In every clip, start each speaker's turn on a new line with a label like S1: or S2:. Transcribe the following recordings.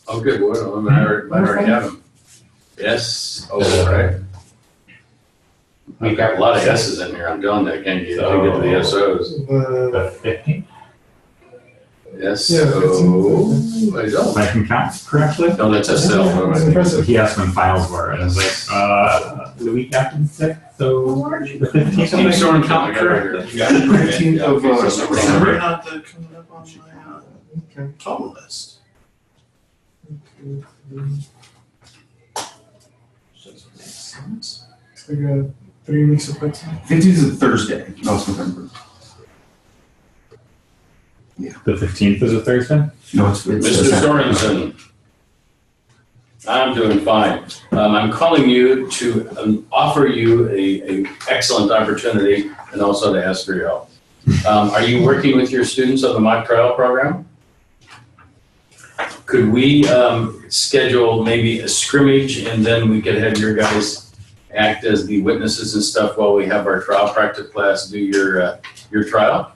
S1: Oh, good. Well, I already have them. S, O, right? We've got a lot of S's in here. I'm telling you, I can't get to the SOs.
S2: The 15th?
S1: S,
S3: Yeah,
S1: O, I don't.
S2: If I can count correctly.
S1: No, that's a cell.
S3: It's impressive.
S2: He asked when files were, and I was like, the week after the 6th, so the 15th.
S1: Keep storing
S2: count correctly.
S3: 15th of
S4: December, not the coming up on my
S3: Okay.
S4: total list. Doesn't make sense.
S3: It's like 3 weeks of pizza.
S5: 15th is a Thursday, no, it's November.
S2: The 15th is a Thursday?
S5: No, it's
S1: Mr. Sorensen, I'm doing fine. I'm calling you to offer you a excellent opportunity and also to ask for your help. Are you working with your students on the mock trial program? Could we schedule maybe a scrimmage and then we could have your guys act as the witnesses and stuff while we have our trial practice class do your trial?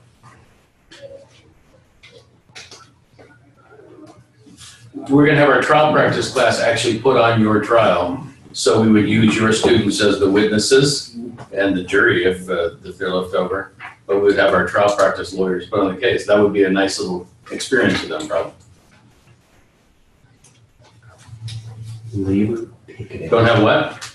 S1: We're going to have our trial practice class actually put on your trial. So we would use your students as the witnesses and the jury if they're left over. But we would have our trial practice lawyers put on the case. That would be a nice little experience for them, probably. Don't have what?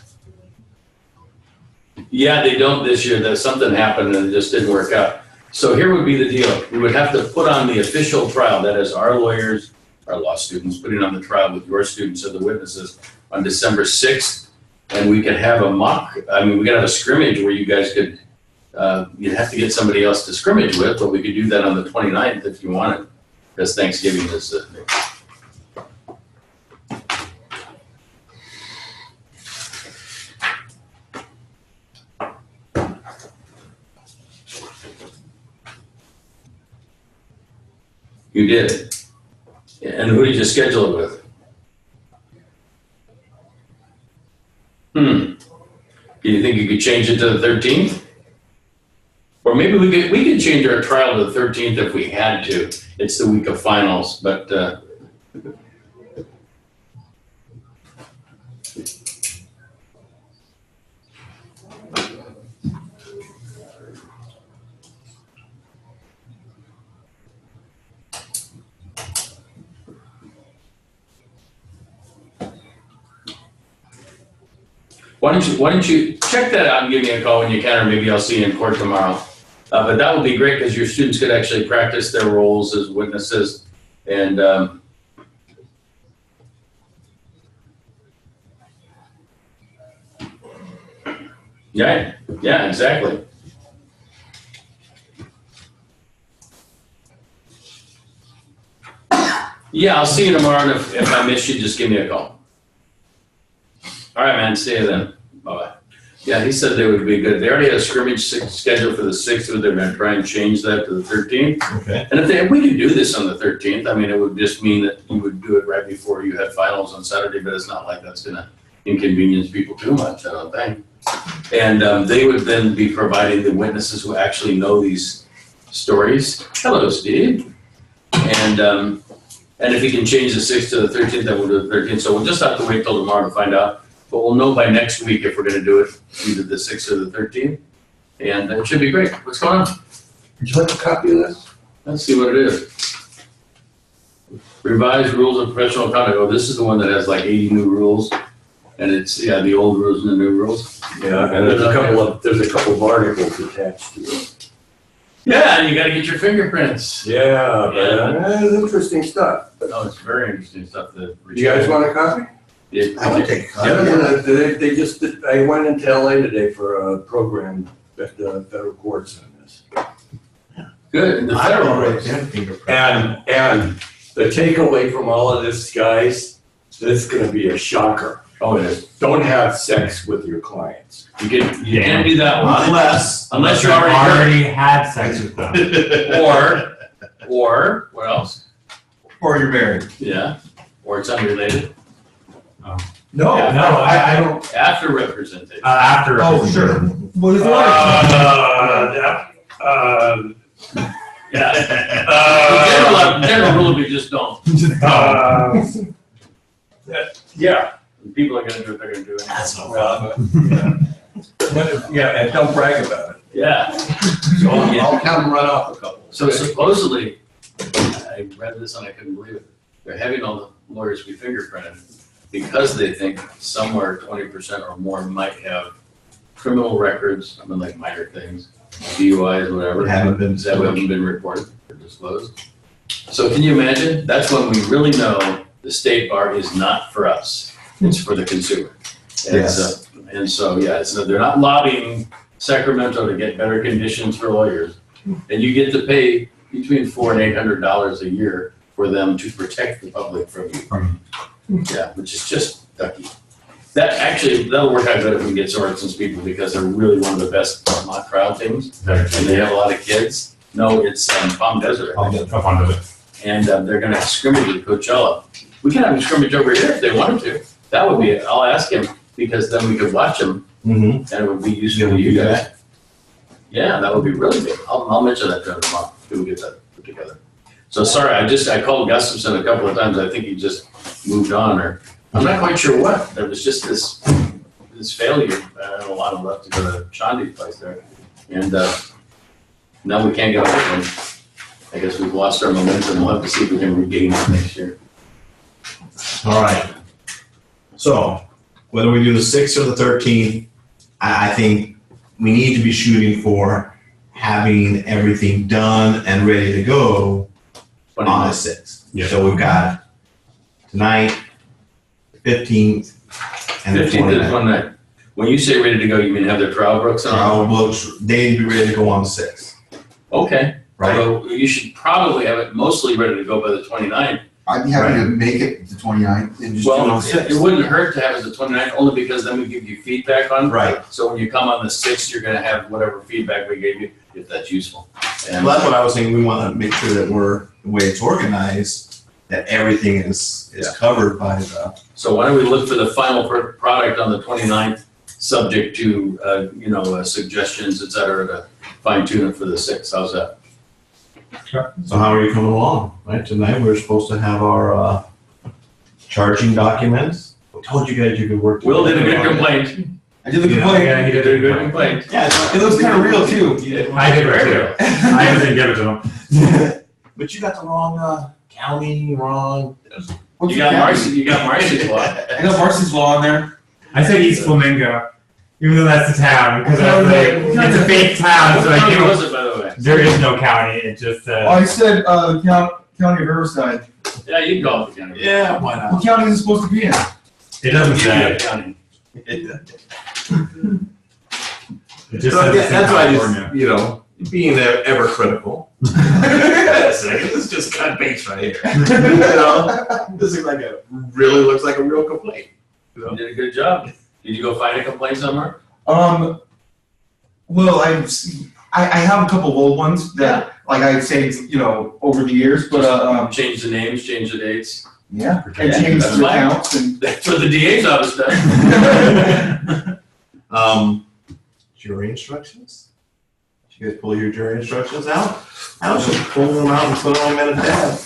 S1: Yeah, they don't this year. There's something happened and it just didn't work out. So here would be the deal. We would have to put on the official trial. That is our lawyers, our law students, putting on the trial with your students as the witnesses on December 6th. And we could have a mock, we could have a scrimmage where you guys could, you'd have to get somebody else to scrimmage with, but we could do that on the 29th if you wanted, because Thanksgiving is You did. And who did you schedule it with? Do you think you could change it to the 13th? Or maybe we could change our trial to the 13th if we had to. It's the week of finals, but why don't you check that out and give me a call when you can, or maybe I'll see you in court tomorrow. But that would be great because your students could actually practice their roles as witnesses. And yeah, exactly. Yeah, I'll see you tomorrow, and if I miss you, just give me a call. All right, man, see you then. Bye-bye. Yeah, he said they would be good. They already had a scrimmage scheduled for the 6th, but they're going to try and change that to the 13th.
S4: Okay.
S1: And if we could do this on the 13th, it would just mean that you would do it right before you had finals on Saturday, but it's not like that's going to inconvenience people too much, I don't think. And they would then be providing the witnesses who actually know these stories. Hello, Steve. And if you can change the 6th to the 13th, then we'll do the 13th. So we'll just have to wait till tomorrow to find out. But we'll know by next week if we're going to do it either the 6th or the 13th. And it should be great. What's going on?
S4: Would you like a copy of this?
S1: Let's see what it is. Revised rules of professional conduct. Oh, this is the one that has like 80 new rules. And it's, the old rules and the new rules.
S6: Yeah, and there's a couple of articles attached to it.
S1: Yeah, and you got to get your fingerprints.
S6: Yeah, that's interesting stuff.
S1: No, it's very interesting stuff.
S6: You guys want a copy?
S1: Yeah,
S4: I would take a copy.
S6: Yeah, I went into LA today for a program at the federal courts on this.
S1: good. The
S4: I don't
S1: federal
S4: already
S1: rules.
S4: have fingerprints.
S6: And the takeaway from all of this, guys, this is gonna be a shocker.
S1: Oh, it is.
S6: Don't have sex with your clients.
S1: You can't do that one
S4: Unless
S1: unless you're
S2: I've
S1: already
S2: already had sex with them.
S1: or what else?
S4: or you're married.
S1: Yeah, or it's unrelated.
S4: No,
S1: Yeah,
S4: no, I don't.
S1: After representation.
S2: After.
S4: Oh, sure. Well, there's
S1: Yeah. The general rule, we just don't. Yeah, people are gonna do what they're gonna do. Anyway.
S2: That's no
S6: Well,
S2: problem.
S6: but, yeah, and don't brag about it.
S1: Yeah.
S6: So I'll have them run off a couple.
S1: So supposedly, I read this and I couldn't believe it. They're having all the lawyers be fingerprinted because they think somewhere 20% or more might have criminal records, I mean like minor things, DUIs, whatever.
S5: Haven't been
S1: That haven't been reported or disclosed. So can you imagine? That's when we really know the state bar is not for us. It's for the consumer.
S5: Yes.
S1: And so, yeah, so they're not lobbying Sacramento to get better conditions for lawyers. And you get to pay between $400 and $800 a year for them to protect the public from you. Yeah, which is just ducky. That'll work out good if we get Sorensen's people because they're really one of the best mock trial teams. And they have a lot of kids. No, it's Palm Desert. I think.
S2: Up onto it.
S1: And they're gonna have scrimmage at Coachella. We can have a scrimmage over here if they wanted to. That would be it. I'll ask him because then we could watch them
S5: Mm-hmm.
S1: and it would be useful to you guys. Yeah, that would be really good. I'll mention that to him tomorrow. We'll get that put together. So sorry, I called Gustafson a couple of times. I think he just moved on or I'm not quite sure what. There was just this failure. I had a lot of left to go to Chandi's place there. And now we can't get over it. I guess we've lost our momentum. We'll have to see if we can regain it next year.
S7: All right. So whether we do the 6th or the 13th, I think we need to be shooting for having everything done and ready to go on the 6th.
S2: Yeah.
S7: So we've got tonight, the 15th, and the
S1: 15th is
S7: 29th.
S1: one night. When you say ready to go, you mean have their trial books on?
S7: Our books, they'd be ready to go on the 6th,
S1: Okay.
S7: right?
S1: Although you should probably have it mostly ready to go by the 29th.
S5: I'd be happy to make it the 29th and just do it on
S1: Well,
S5: the 6th.
S1: it wouldn't hurt to have it the 29th only because then we give you feedback on.
S7: Right.
S1: So when you come on the 6th, you're gonna have whatever feedback we gave you, if that's useful. And
S7: Well, that's what I was saying. We want to make sure that we're, the way it's organized, that everything is covered by the.
S1: so why don't we look for the final product on the 29th, subject to, suggestions, et cetera, to fine tune it for the 6th. How's that?
S7: So how are you coming along? Right, tonight we're supposed to have our charging documents. I told you guys you could work.
S1: Will did a good
S7: together.
S1: complaint.
S5: I did the
S7: Yeah.
S5: complaint.
S2: Yeah, he
S1: He did a good complaint.
S5: Yeah, it looks kind of real too.
S2: I did it too. I didn't give it to him.
S7: But you got the wrong county, wrong.
S5: What's
S1: You
S5: the
S1: got
S5: county?
S1: Marcy, you got Marcy's law.
S5: I got Marcy's Law on there.
S2: I said East Flamingo, even though that's the town, because I was like, it's a fake town, so I
S1: How
S2: knew
S1: was it, by the way?
S2: there is no county. It just
S3: I said, County of Riverside.
S1: Yeah, you can call it the county.
S7: Yeah, why not?
S3: What county is it supposed to be in?
S2: it doesn't say.
S1: Yeah, county.
S2: It just
S7: So
S2: says it's in
S7: that's why I
S2: California.
S7: just, being ever critical. This is just cut base right here. This looks like a real complaint.
S1: You did a good job. Did you go find a complaint somewhere?
S3: Well, I have a couple of old ones that, like I saved, over the years, but,
S1: Change the names, change the dates.
S3: yeah, and
S1: Yeah,
S3: changed
S1: that's
S3: the
S1: fine.
S3: accounts and.
S1: That's what the DA's office does.
S7: Jury instructions? Did you guys pull your jury instructions out? I was just pulling them out and putting them in a tab.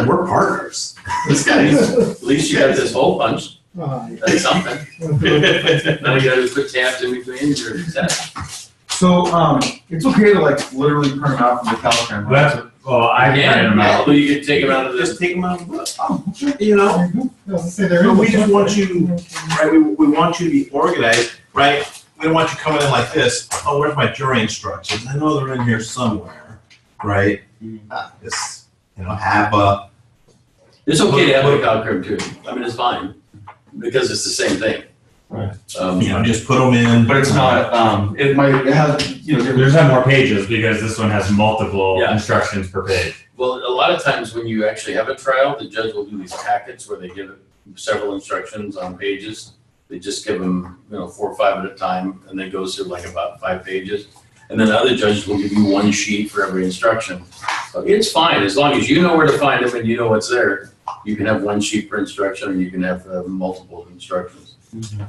S7: We're partners.
S1: This guy, at least you got this hole punched. That's something. Now you gotta put tabs in between your test.
S3: So, it's okay to like literally print them out from the telegram.
S2: Well, I printed them out.
S1: Although you could take them out of
S7: Just
S1: this.
S7: take them out of the book.
S3: Oh,
S7: You know? So we just want you, right, we want you to be organized, right? We don't want you coming in like this, oh, where's my jury instructions? I know they're in here somewhere, right? Just, have a.
S1: It's okay to have a calcrim too. I mean, it's fine, because it's the same thing.
S3: Right.
S7: Just put them in.
S5: But it's not, it has, different.
S2: There's have more pages because this one has multiple
S1: Yeah.
S2: instructions per page.
S1: Well, a lot of times when you actually have a trial, the judge will do these packets where they give several instructions on pages. They just give them, 4 or 5 at a time, and then goes through like about 5 pages. And then other judges will give you one sheet for every instruction. So it's fine, as long as you know where to find them and you know what's there. You can have one sheet per instruction, or you can have multiple instructions.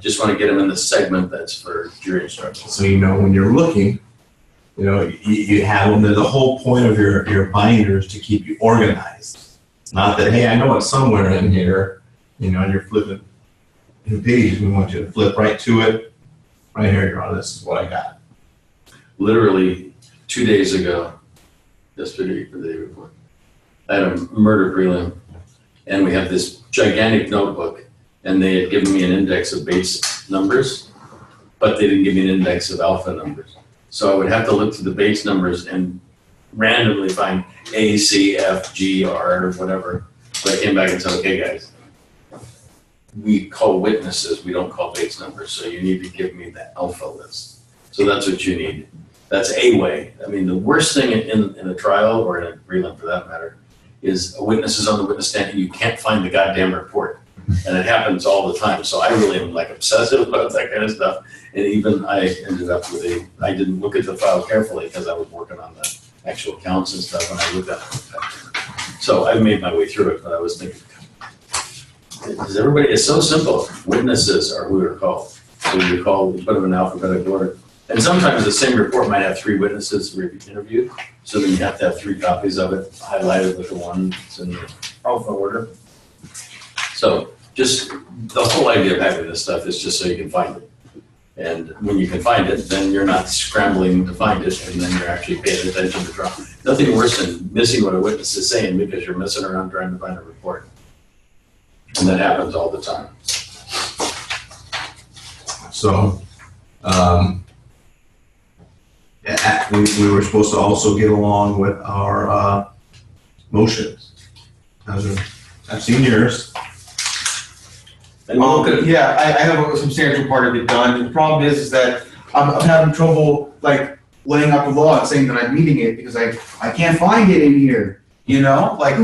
S1: Just want to get them in the segment that's for jury instructions.
S7: So when you're looking, you have them. The whole point of your binder is to keep you organized. Not that, hey, I know it's somewhere in here, you know, and you're flipping the pages. We want you to flip right to it. Right here, Your Honor, this is what I got.
S1: Literally 2 days ago, yesterday or the day before, I had a murder prelim, and we have this gigantic notebook, and they had given me an index of Bates numbers, but they didn't give me an index of alpha numbers. So I would have to look through the Bates numbers and randomly find A, C, F, G, R, or whatever. But I came back and said, okay, guys, we call witnesses, we don't call Bates numbers, so you need to give me the alpha list. So that's what you need. That's a way. I mean, the worst thing in a trial, or in a prelim for that matter, is a witness is on the witness stand and you can't find the goddamn report. And it happens all the time. So I really am like obsessive about that kind of stuff. And even I ended up with I didn't look at the file carefully because I was working on the actual counts and stuff when I looked at it. So I made my way through it, but I was thinking, because everybody, it's so simple. Witnesses are who are called. So you put them in alphabetical order. And sometimes the same report might have 3 witnesses interviewed. So then you have to have 3 copies of it highlighted with the one that's in the alpha order. So just the whole idea of having this stuff is just so you can find it. And when you can find it, then you're not scrambling to find it, and then you're actually paying attention to trial. Nothing worse than missing what a witness is saying because you're messing around trying to find a report. And that happens all the time.
S7: So, we were supposed to also get along with our motions. I've seen yours.
S1: And we'll look at
S3: Yeah, I have a substantial part of it done. The problem is that I'm having trouble like laying out the law and saying that I'm meeting it because I can't find it in here. You know, like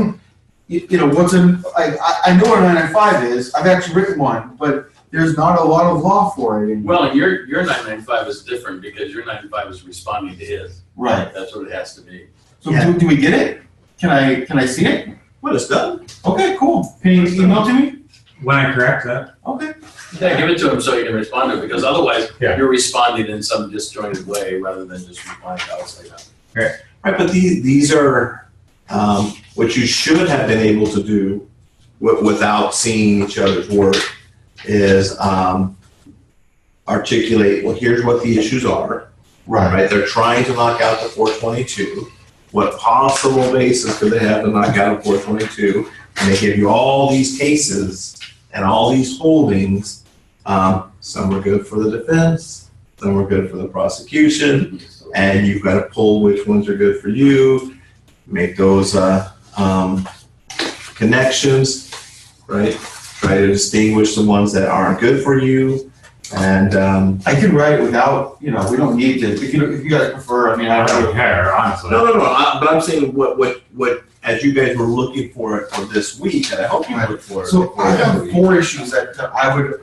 S3: you know what's in. I know what a 995 is. I've actually written one, but there's not a lot of law for it.
S1: Well, and your 995 is different because your 995 is responding to his.
S3: Right.
S1: That's what it has to be.
S3: So
S7: Yeah.
S3: do we get it? Can I see it?
S7: Well, it's done.
S3: Okay, cool. Can you email to me?
S2: When I correct that,
S3: Okay.
S1: Yeah, give it to him so he can respond to it, because otherwise
S2: Yeah.
S1: you're responding in some disjointed way rather than just replying to us like that.
S7: Right, but these are what you should have been able to do without seeing each other's work is articulate, well, here's what the issues are. Right, they're trying to knock out the 422. What possible basis could they have to knock out a 422? And they give you all these cases and all these holdings. Some were good for the defense, some were good for the prosecution, and you've got to pull which ones are good for you, make those connections, right? Try to distinguish the ones that aren't good for you. And
S3: I can write it without, you know, we don't need to. If you guys prefer, I mean,
S2: I don't care, honestly.
S7: no, but I'm saying what as you guys were looking for it for this week, and I hope you look for it.
S3: So I have 4 issues that I would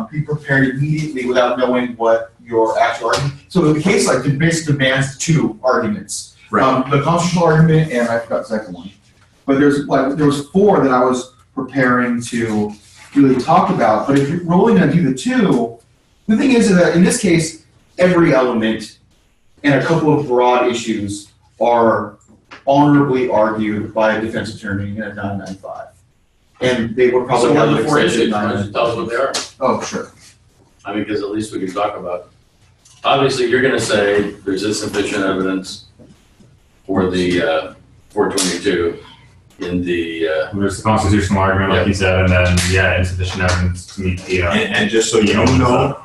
S3: be prepared immediately without knowing what your actual argument. So the case like basically demands 2 arguments.
S7: Right.
S3: The constitutional argument and I forgot the second one. But there was 4 that I was preparing to really talk about. But if you're only going to do the 2, the thing is that in this case, every element and a couple of broad issues are honorably argued by a defense attorney in a 995. And they were probably
S1: So what
S3: have
S1: are the 4
S3: accepted
S1: issues? Why don't you tell us what they are?
S3: Oh, sure.
S1: I mean, because at least we can talk about. Obviously, you're gonna say there's insufficient evidence for the 422 in the,
S2: There's the constitutional argument, like you said, and then, yeah, insufficient evidence to meet the,
S7: And just so you know,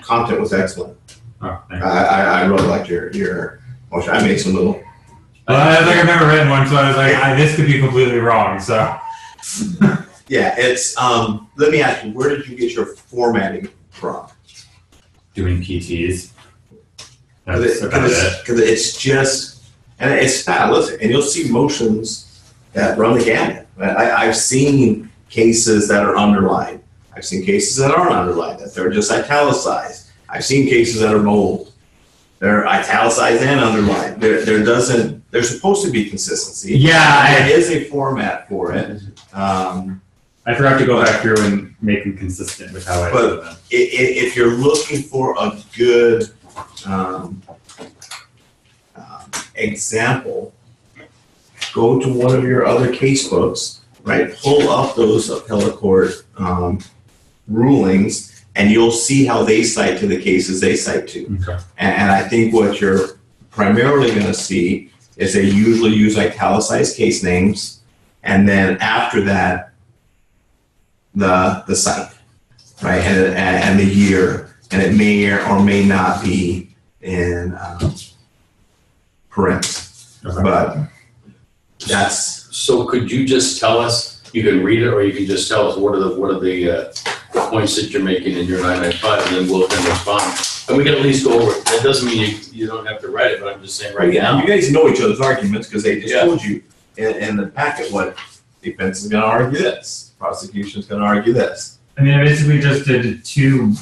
S7: content was excellent.
S2: oh, thank you.
S7: I really liked your motion. I made some little.
S2: Well, I was like, I've never written one, so I was like, this could be completely wrong, so.
S7: Yeah, it's, let me ask you, where did you get your formatting from?
S2: Doing PTs. That's about it.
S7: Because it's just, and it's stylistic, and you'll see motions that run the gamut. I've seen cases that are underlined. I've seen cases that aren't underlined, that they're just italicized. I've seen cases that are bold. They're italicized and underlined. There's supposed to be consistency.
S2: Yeah,
S7: There is a format for it.
S2: I forgot to go back through and make them consistent with how I
S7: But-
S2: do them.
S7: If you're looking for a good example, go to one of your other case books, right? Pull up those appellate court rulings, and you'll see how they cite to the cases they cite to.
S2: Okay.
S7: And I think what you're primarily going to see is they usually use italicized case names, and then after that, the site, right, and the year, and it may or may not be in parens.
S2: Okay.
S7: But that's
S1: So could you just tell us, you can read it, or you can just tell us what are the points that you're making in your 995, and then we'll respond. And we can at least go over it. That doesn't mean you don't have to write it, but I'm just saying right now.
S7: You guys know each other's arguments because they just
S1: Yeah.
S7: told you in the packet what defense is going to argue this, prosecution is going to argue this.
S2: I mean, I basically just did the two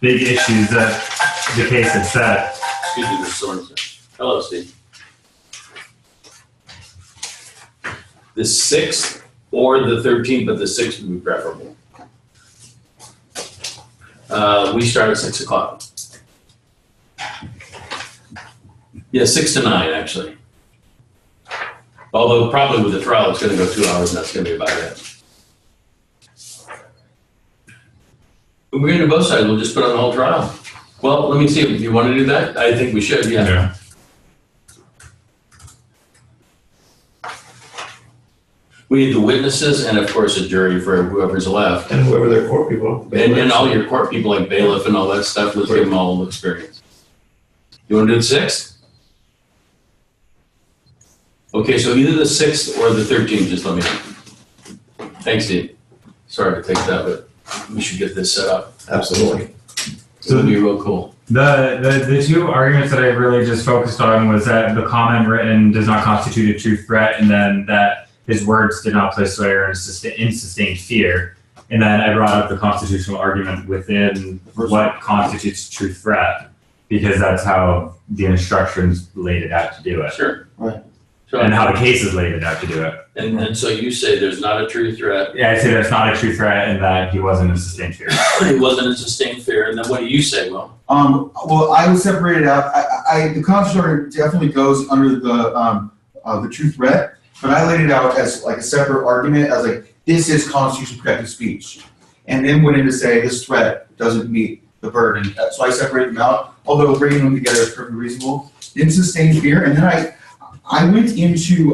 S2: big issues that the case had set.
S1: Excuse me, Mr. Sorensen. Hello, Steve. The 6th or the 13th, but the 6th would be preferable. We start at 6 o'clock. Yeah, 6 to 9, actually. Although probably with the trial, it's gonna go 2 hours, and that's gonna be about it. We're gonna do both sides, we'll just put on the whole trial. Well, let me see, do you wanna do that? I think we should, yeah. We need the witnesses and of course a jury for whoever's left.
S7: And whoever their court people.
S1: And all your court people like bailiff and all that stuff, let's give them all experience. You wanna do the 6th? Okay, so either the 6th or the 13th, just let me know. Thanks, Steve. Sorry to take that, but we should get this set up.
S7: Absolutely.
S1: It'll be real cool.
S2: The two arguments that I really just focused on was that the comment written does not constitute a true threat, and then that his words did not place Sawyer in sustained fear. And then I brought up the constitutional argument within what constitutes a true threat, because that's how the instructions laid it out to do it.
S1: Sure.
S3: Right.
S1: So,
S2: And how the cases laid it out to do it.
S1: and so you say there's not a true threat.
S2: Yeah, I say that's not a true threat and that he wasn't in sustained fear.
S1: It wasn't a sustained fear, and then what do you say, Will?
S3: Well, I would separate it out. The constitutional argument definitely goes under the true threat, but I laid it out as like a separate argument, as like, this is constitutional protected speech. And then went in to say this threat doesn't meet the burden. So I separated them out, although bringing them together is perfectly reasonable. In sustained fear, and then I went into,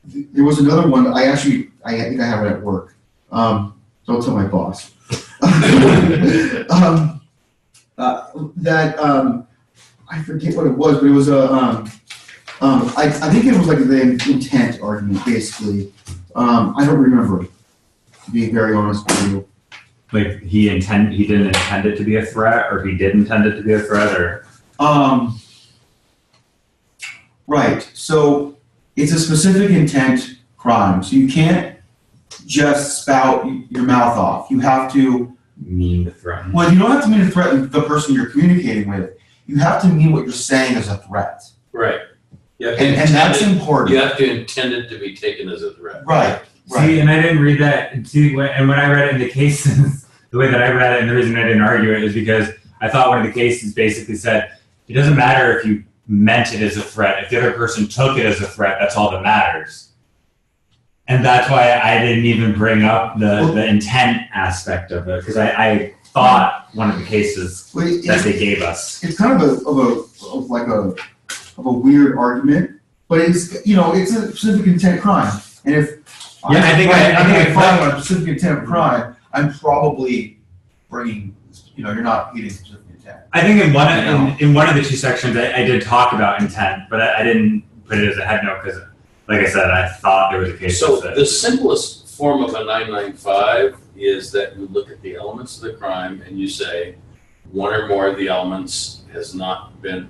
S3: there was another one, I think I have it at work. Don't tell my boss. I forget what it was, but it was I think it was like the intent argument, basically. I don't remember, to be very honest with you.
S2: Like he didn't intend it to be a threat, or he did intend it to be a threat, or?
S3: Right, so it's a specific intent crime, so you can't just spout your mouth off. You have to
S2: Mean to threaten.
S3: Well, you don't have to mean to threaten the person you're communicating with. You have to mean what you're saying as a threat.
S1: Right. You have to
S3: And
S1: intend
S3: that's
S1: it-
S3: important.
S1: You have to intend it to be taken as a threat.
S3: Right,
S2: See,
S3: right.
S2: and I didn't read that. And when I read it in the cases, the way that I read it, and the reason I didn't argue it is because I thought one of the cases basically said, it doesn't matter if you meant it as a threat. If the other person took it as a threat, that's all that matters. And that's why I didn't even bring up the intent aspect of it, because I thought one of the cases
S3: Well,
S2: that they gave us.
S3: it's kind of a weird argument, but it's it's a specific intent crime. And if
S2: I think
S3: I find on a specific intent crime, I'm probably bringing you're not meeting specific intent.
S2: I think in one of the two sections I did talk about intent, but I didn't put it as a head note because, like I said, I thought there was a case.
S1: So
S2: that
S1: the simplest form of a 995 is that you look at the elements of the crime and you say one or more of the elements has not been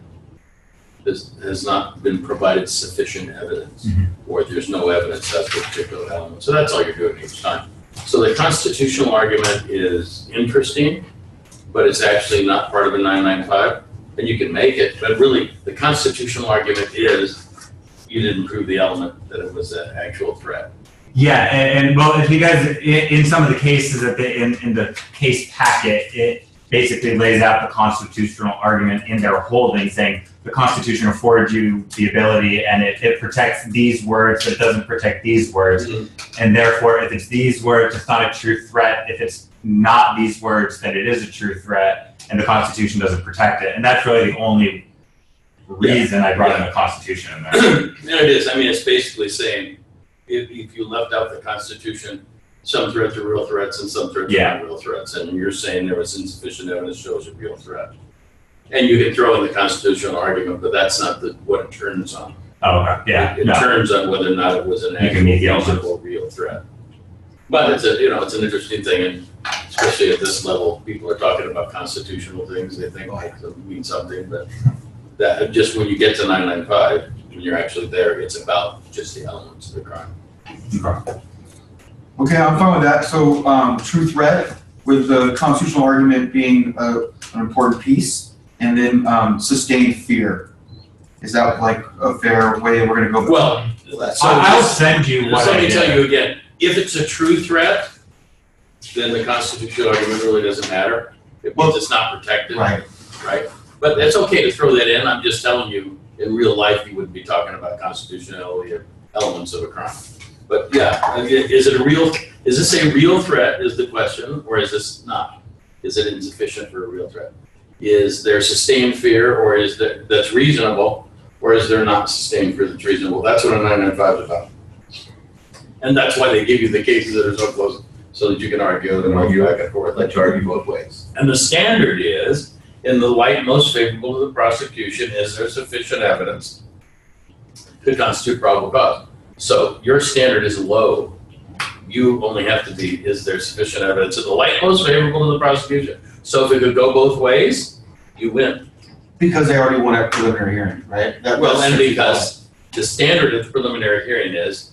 S1: provided sufficient evidence, or there's no evidence as to a particular element. So that's all you're doing each time. So the constitutional argument is interesting, but it's actually not part of a 995, and you can make it, but really the constitutional argument is you didn't prove the element that it was an actual threat.
S2: Yeah, and well, if you guys in some of the cases that in the case packet, it basically lays out the constitutional argument in their holding, saying the Constitution affords you the ability and it protects these words, but it doesn't protect these words. And therefore, if it's these words, it's not a true threat. If it's not these words, then it is a true threat, and the Constitution doesn't protect it. And that's really the only reason I brought in the Constitution in there.
S1: And it is, I mean, it's basically saying, if you left out the Constitution, some threats are real threats and some threats are not real threats, and you're saying there was insufficient evidence shows a real threat. And you can throw in the constitutional argument, but that's not what it turns on.
S2: Oh, okay. Yeah.
S1: It turns on whether or not it was an actual physical real threat. But it's it's an interesting thing, and especially at this level, people are talking about constitutional things. They think it means something, but that just when you get to 995, when you're actually there, it's about just the elements of the crime.
S3: Okay, I'm fine with that. So, true threat, with the constitutional argument being an important piece, and then sustained fear. Is that like a fair way we're going to go?
S1: Well, so
S2: I'll send you what
S1: let me tell you again. If it's a true threat, then the constitutional argument really doesn't matter. It means it's not protected,
S3: Right.
S1: right? But it's okay to throw that in. I'm just telling you, in real life, you wouldn't be talking about constitutionality or elements of a crime. But yeah, is this a real threat is the question, or is this not? Is it insufficient for a real threat? Is there sustained fear, or is there that's reasonable, or is there not sustained fear that's reasonable? That's what a 995 is about. And that's why they give you the cases that are so close, so that you can argue and argue back and forth.
S5: Let you argue both ways.
S1: And the standard is, in the light most favorable to the prosecution, is there sufficient evidence to constitute probable cause? So your standard is low. You only have to be, is there sufficient evidence in the light most favorable to the prosecution? So if it could go both ways, you win.
S3: Because they already won a preliminary hearing, right?
S1: And because the standard of the preliminary hearing is,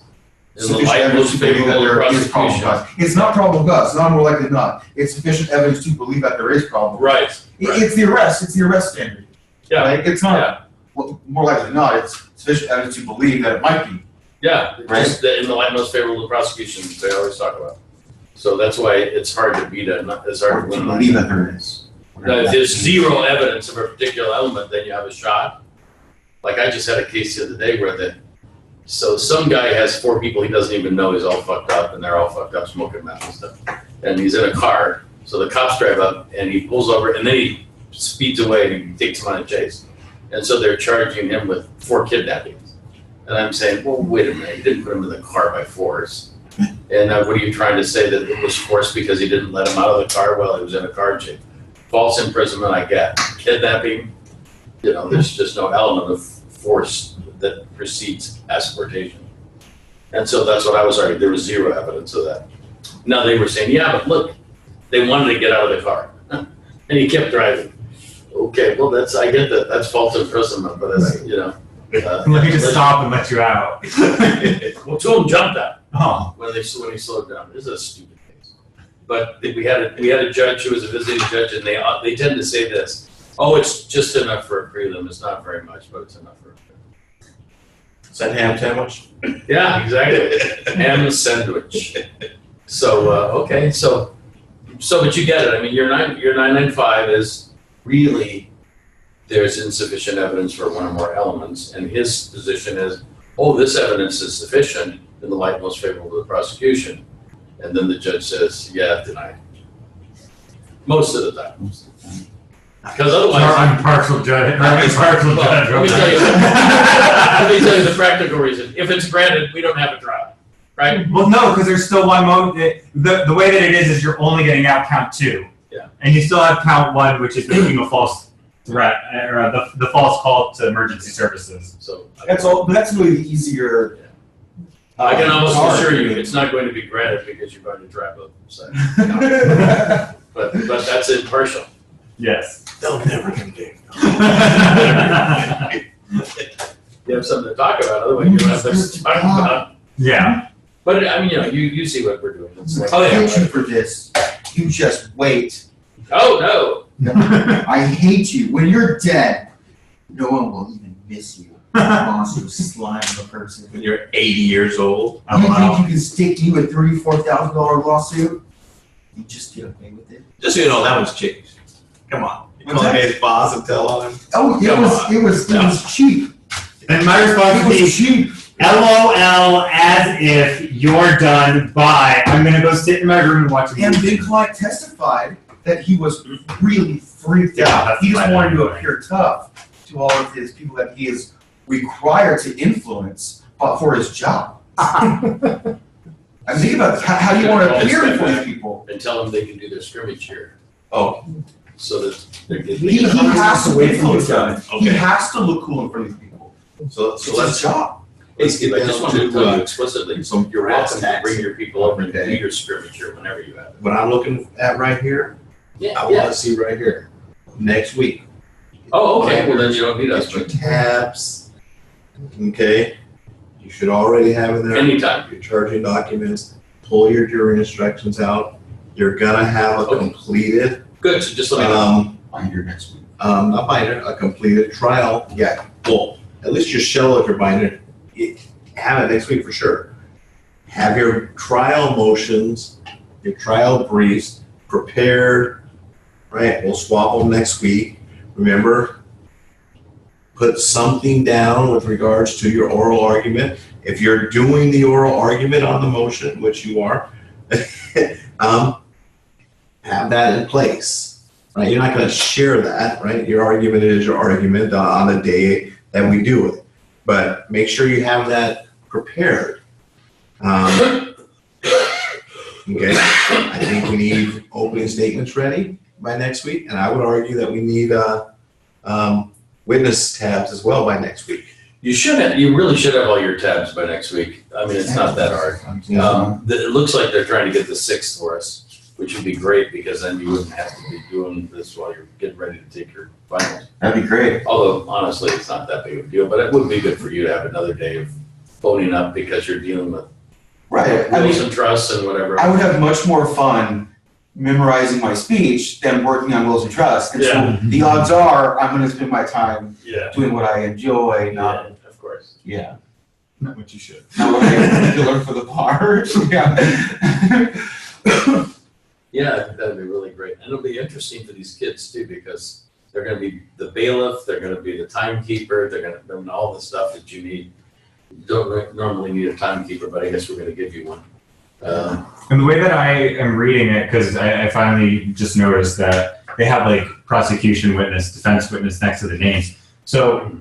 S1: in the light most favorable to the prosecution.
S3: It's not probable cause. It's not more likely than not. It's sufficient evidence to believe that there is probable cause.
S1: Right.
S3: It's the arrest. It's the arrest standard.
S1: Yeah.
S3: Right? It's not well, more likely than not. It's sufficient evidence to believe that it might be.
S1: Yeah.
S3: Right.
S1: Just in the light most favorable to the prosecution, they always talk about. So that's why it's hard to beat it. It's hard to win.
S3: Believe that there is.
S1: Now, if there's zero evidence of a particular element, then you have a shot. Like I just had a case the other day where so some guy has 4 people he doesn't even know, he's all fucked up, and they're all fucked up smoking meth and stuff. And he's in a car, so the cops drive up, and he pulls over, and then he speeds away, and he takes them on a chase. And so they're charging him with 4 kidnappings. And I'm saying, well, wait a minute, you didn't put him in the car by force. And what are you trying to say, that it was forced because he didn't let him out of the car while he was in a car chase? False imprisonment, I get. Kidnapping, there's just no element of force that precedes asportation. And so that's what I was arguing. There was zero evidence of that. Now they were saying, yeah, but look, they wanted to get out of the car. And he kept driving. Okay, well, I get that. That's false imprisonment, but that's,
S2: Let me just stop and let you out.
S1: Well, 2 of them jumped out
S2: Oh.
S1: when he slowed down. This is a stupid case. But we had a judge who was a visiting judge, and they tend to say this: oh, it's just enough for a prelim. It's not very much, but it's enough for a prelim.
S7: Is that ham sandwich?
S1: Yeah, exactly. Ham sandwich. So okay, so but you get it. I mean, your 995 is really there's insufficient evidence for one or more elements, and his position is, oh, this evidence is sufficient in the light most favorable to the prosecution, and then the judge says, yeah, denied. Most of the time. Because otherwise,
S2: Our impartial judge.
S1: let me tell you the practical reason. If it's granted, we don't have a trial, right?
S2: Well, no, because there's still one mode. The way that it is you're only getting out count 2.
S1: Yeah.
S2: And you still have count 1, which is making a false threat, or the false call to emergency services.
S1: So
S3: That's all. But that's really the easier.
S1: I can almost assure you, it's not going to be granted because you're going to trap both sides. But that's impartial.
S2: Yes.
S7: They'll never convict.
S1: You have something to talk about, otherwise you don't have things to talk about.
S2: Yeah.
S1: But I mean, you see what we're doing. It's like,
S3: I hate you for this. You just wait.
S1: oh no.
S3: I hate you. When you're dead, no one will even miss you. Monster slime of a person.
S7: When you're 80 years old.
S3: You think you can stick you a $34,000 lawsuit? You just get away with it.
S7: Just so you know, that was chicks. Come on. You
S3: What's
S7: call
S3: that?
S7: his boss and tell on him?
S3: Oh, it was cheap.
S2: And my response
S3: It
S2: would be,
S3: was cheap.
S2: LOL, as if you're done. Bye. I'm gonna go sit in my room and watch a
S3: And
S2: movie.
S3: Big Client testified that he was really freaked
S2: Yeah,
S3: out.
S2: that's
S3: He just
S2: fine.
S3: wanted to appear tough to all of his people that he is required to influence for his job. I mean, think about it. How do you want to appear before these people?
S1: And tell them they can do their scrimmage here,
S7: Oh,
S1: so that they're getting.
S3: He has to influence them. He
S7: Okay.
S3: has to look cool in front of these people.
S7: so
S3: It's his
S7: let's
S3: job.
S1: Hey,
S7: let's
S1: Steve,
S7: get
S1: I just
S7: down
S1: wanted to
S7: to,
S1: tell you explicitly,
S7: some
S1: you're
S7: brass
S1: welcome to
S7: tacks.
S1: bring your people over and do
S7: Okay.
S1: your scrimmage here whenever you have it.
S7: what I'm looking at right here.
S1: Yeah,
S7: I want to see right here next week.
S1: Oh, okay, well then you don't need us,
S7: Get your
S1: but
S7: tabs. Okay. You should already have in there.
S1: anytime.
S7: Your charging documents. Pull your jury instructions out. You're gonna have a
S1: Okay.
S7: completed,
S1: Good, so just let me know.
S3: Binder next week.
S7: not binder, a completed trial. Yeah. Well, at least your shell of your binder. Have it next week for sure. Have your trial motions, your trial briefs prepared. Right. We'll swap them next week. Remember, put something down with regards to your oral argument. If you're doing the oral argument on the motion, which you are, have that in place, right? You're not going to share that, right? Your argument is your argument on the day that we do it, but make sure you have that prepared. Okay, I think we need opening statements ready by next week, and I would argue that we need witness tabs as well by next week.
S1: You really should have all your tabs by next week. I mean, it's not that hard. It looks like they're trying to get the 6th for us, which would be great because then you wouldn't have to be doing this while you're getting ready to take your finals.
S3: That'd be great.
S1: Although honestly, it's not that big of a deal, but it would be good for you to have another day of phoning up because you're dealing with
S3: Right. I
S1: wills
S3: mean,
S1: and trusts and whatever.
S3: I would have much more fun memorizing my speech than working on wills and trusts. And
S1: Yeah.
S3: so the odds are I'm going to spend my time
S1: Yeah,
S3: doing what I enjoy, not
S1: of course.
S3: not
S7: What you should.
S3: what I learn for the bar. Yeah.
S1: Yeah, I think that'd be really great. And it'll be interesting for these kids too, because they're gonna be the bailiff, they're gonna be the timekeeper, they're gonna do all the stuff that you need. You don't normally need a timekeeper, but I guess we're gonna give you one.
S2: And the way that I am reading it, because I finally just noticed that they have like prosecution witness, defense witness next to the names. So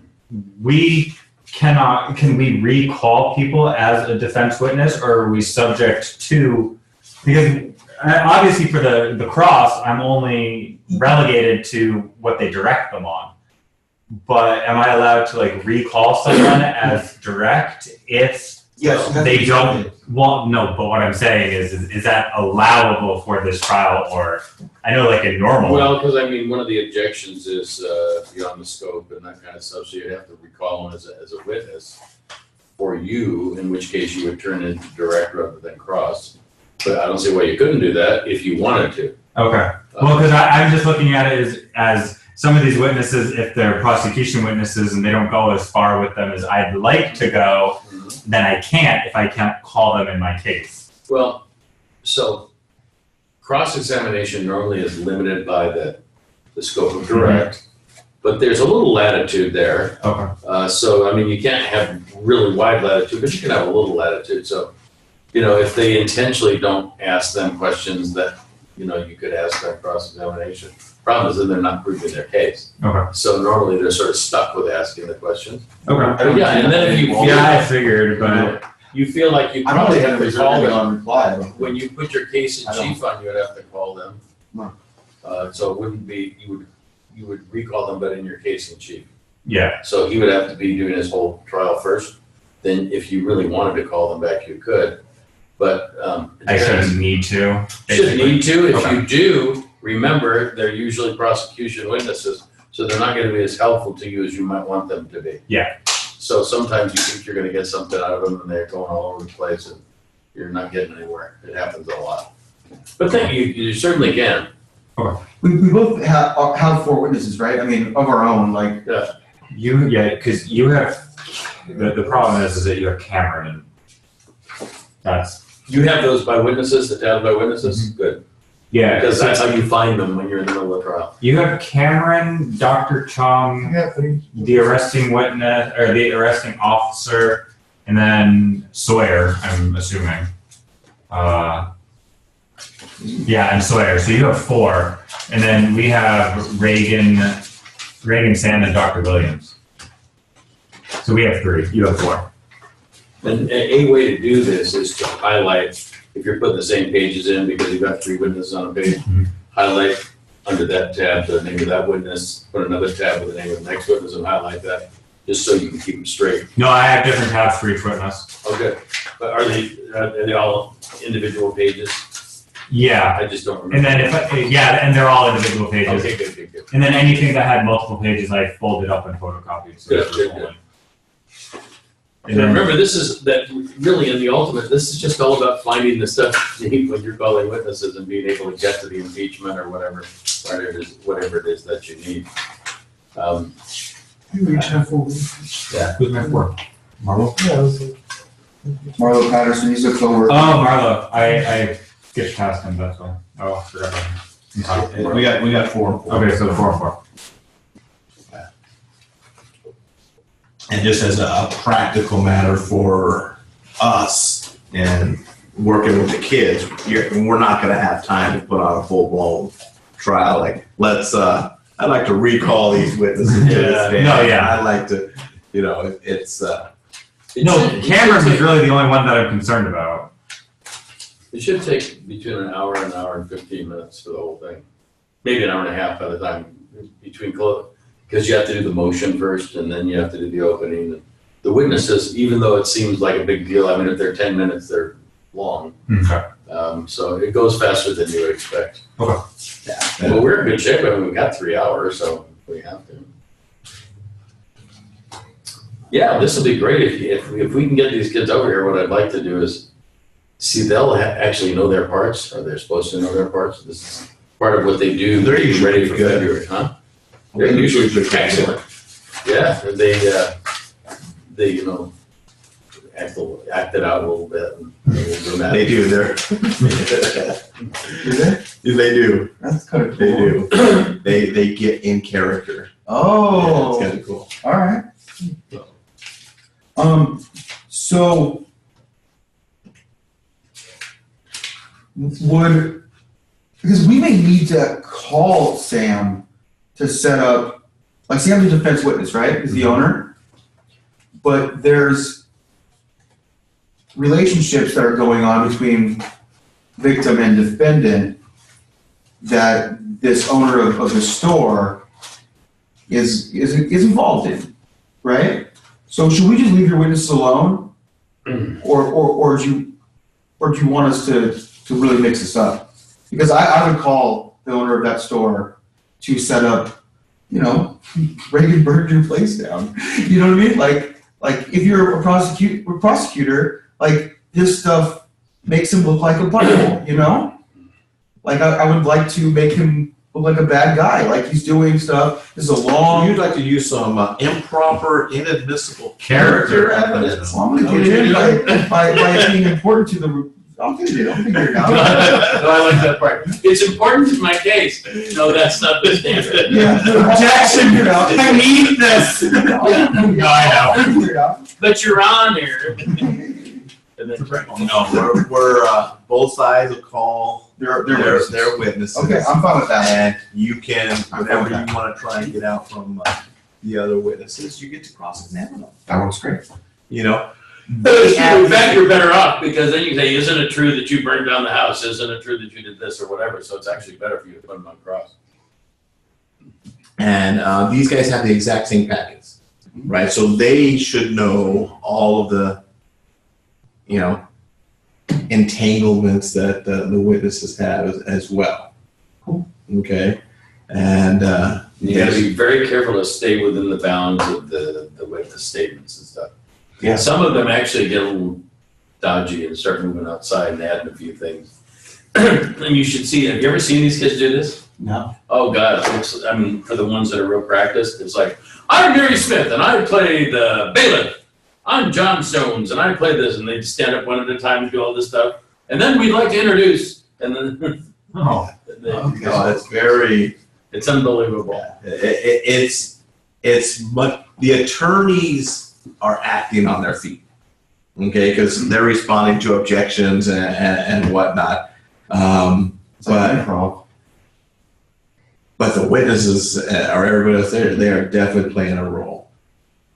S2: can we recall people as a defense witness, or are we subject to, because obviously for the cross, I'm only relegated to what they direct them on. But am I allowed to like recall someone as direct if
S3: Yes.
S2: they don't want? No, but what I'm saying is that allowable for this trial, or I know like in normal.
S1: Well, because I mean, one of the objections is beyond the scope and that kind of stuff, so you'd have to recall him as a witness for you, in which case you would turn into direct rather than cross. But I don't see why you couldn't do that if you wanted to.
S2: Okay. Well, because I'm just looking at it as some of these witnesses, if they're prosecution witnesses and they don't go as far with them as I'd like to go, then I can't if I can't call them in my case.
S1: Well, so cross-examination normally is limited by the scope of direct, but there's a little latitude there.
S2: Okay.
S1: So, I mean, you can't have really wide latitude, but you can have a little latitude. So, you know, if they intentionally don't ask them questions that, you know, you could ask by cross-examination. Problem is then they're not proving their case.
S2: Okay.
S1: So normally they're sort of stuck with asking the questions.
S2: Okay.
S1: But yeah, and then if you
S2: Yeah, I figured, but
S1: you feel like you
S3: I don't
S1: probably
S3: really
S1: have
S3: have
S1: to call them.
S3: on reply.
S1: When you put your case in
S3: I don't.
S1: chief on, you would have to call them.
S3: No.
S1: So it wouldn't be, you would recall them, but in your case in chief.
S2: yeah.
S1: So he would have to be doing his whole trial first. Then if you really wanted to call them back, you could. But
S2: I shouldn't need to.
S1: shouldn't need to. If
S2: Okay.
S1: you do, remember, they're usually prosecution witnesses, so they're not gonna be as helpful to you as you might want them to be.
S2: Yeah.
S1: So sometimes you think you're gonna get something out of them and they're going all over the place and you're not getting anywhere. It happens a lot. But then you certainly can.
S3: We both have 4 witnesses, right? I mean, of our own, like.
S2: Because you have the problem is that you have Cameron, and that's
S1: You have those by witnesses, the tabs by witnesses? Good.
S2: Yeah.
S1: Because that's how you find them when you're in the middle of trial.
S2: You have Cameron, Dr. Chong, the arresting witness, or the arresting officer, and then Sawyer, I'm assuming. Yeah, and Sawyer. So you have 4. And then we have Reagan, Sand, and Dr. Williams. So we have 3. You have 4.
S1: And a way to do this is to highlight, if you're putting the same pages in because you've got 3 witnesses on a page, highlight under that tab the name of that witness, put another tab with the name of the next witness and highlight that, just so you can keep them straight.
S2: No, I have different tabs for each witness.
S1: Okay, but are they all individual pages?
S2: Yeah.
S1: I just don't remember.
S2: And then and they're all individual pages.
S1: Okay, good.
S2: And then anything that had multiple pages, I folded up and photocopied. So
S1: Good.
S2: And then,
S1: remember, this is that really in the ultimate, this is just all about finding the stuff you need when you're calling witnesses and being able to get to the impeachment or whatever it is that you need.
S4: We each have 4.
S2: who's my 4?
S7: Marlo?
S4: Yeah, that's it.
S3: Marlo Patterson, he's a coworker.
S2: Oh, Marlo. I skipped past him, that's why. Oh, I forgot about him.
S7: We got 4.
S2: Okay, so 4.
S7: And just as a practical matter for us and working with the kids, we're not going to have time to put on a full-blown trial. Like, I'd like to recall these witnesses to this stand.
S2: No, yeah.
S7: I'd like to, it's.
S2: Cameron was really the only one that I'm concerned about.
S1: It should take between an hour and 15 minutes for the whole thing. Maybe an hour and a half by the time between close. Because you have to do the motion first, and then you have to do the opening. The witnesses, even though it seems like a big deal, I mean, if they're 10 minutes, they're long.
S2: Okay.
S1: So it goes faster than you would expect.
S2: Okay.
S1: Yeah. Well, we're in good shape. I mean, we've got 3 hours, so we have to. Yeah, this will be great if we can get these kids over here. What I'd like to do is see they'll actually know their parts, or they're supposed to know their parts. This is part of what they do.
S7: They're usually
S1: ready for
S7: good.
S1: February, huh? They're usually excellent. Yeah, they act it out a little bit. And
S7: They do. They do.
S3: That's kind of cool.
S7: They do. They get in character.
S3: Oh,
S7: Yeah, it's kind of cool.
S3: all right. So because we may need to call Sam to set up, like Sam's a defense witness, right? He's the owner. But there's relationships that are going on between victim and defendant that this owner of the store is involved in, right? So should we just leave your witnesses alone, or do you want us to really mix this up? Because I would call the owner of that store to set up, Reagan burned your place down. You know what I mean? Like if you're a prosecutor, like this stuff makes him look like a butthole, Like I would like to make him look like a bad guy, like he's doing stuff. This is a long.
S7: You'd like to use some improper, inadmissible
S3: character evidence. Well, I'm going to get in by it being important to the. I'll figure it out.
S1: No, I like that part. It's important to my case. No, that's not the standard.
S3: Yeah.
S2: Objection! I need this!
S3: No,
S2: I know.
S3: figure it out.
S1: But you're on here. And then
S7: No, we're both sides will call
S3: They're
S7: their witnesses.
S3: Okay, I'm fine with that.
S7: And you can,
S3: I'm
S7: whatever
S3: fine with
S7: you want to try and get out from the other witnesses, you get to cross-examine them.
S3: That works great.
S1: in fact, you're better off, because then you say, isn't it true that you burned down the house? Isn't it true that you did this or whatever? So it's actually better for you to put them on cross.
S7: And these guys have the exact same packets, right? So they should know all of the, entanglements that the witnesses have as well.
S3: Cool.
S7: Okay, and
S1: You gotta be very careful to stay within the bounds of the witness statements and stuff.
S3: Yeah.
S1: Some of them actually get a little dodgy and start moving outside and adding a few things. And you should see, have you ever seen these kids do this?
S3: No.
S1: Oh God, for the ones that are real practiced, it's like, I'm Gary Smith and I play the bailiff. I'm John Stones and I play this, and they'd stand up one at a time and do all this stuff. And then we'd like to introduce, and then
S2: Oh,
S7: No, it's very,
S1: It's unbelievable.
S7: it's much, the attorneys are acting on their feet. Okay, because they're responding to objections and whatnot.
S3: It's like
S7: But-
S3: improv.
S7: But the witnesses or everybody else there, they are definitely playing a role.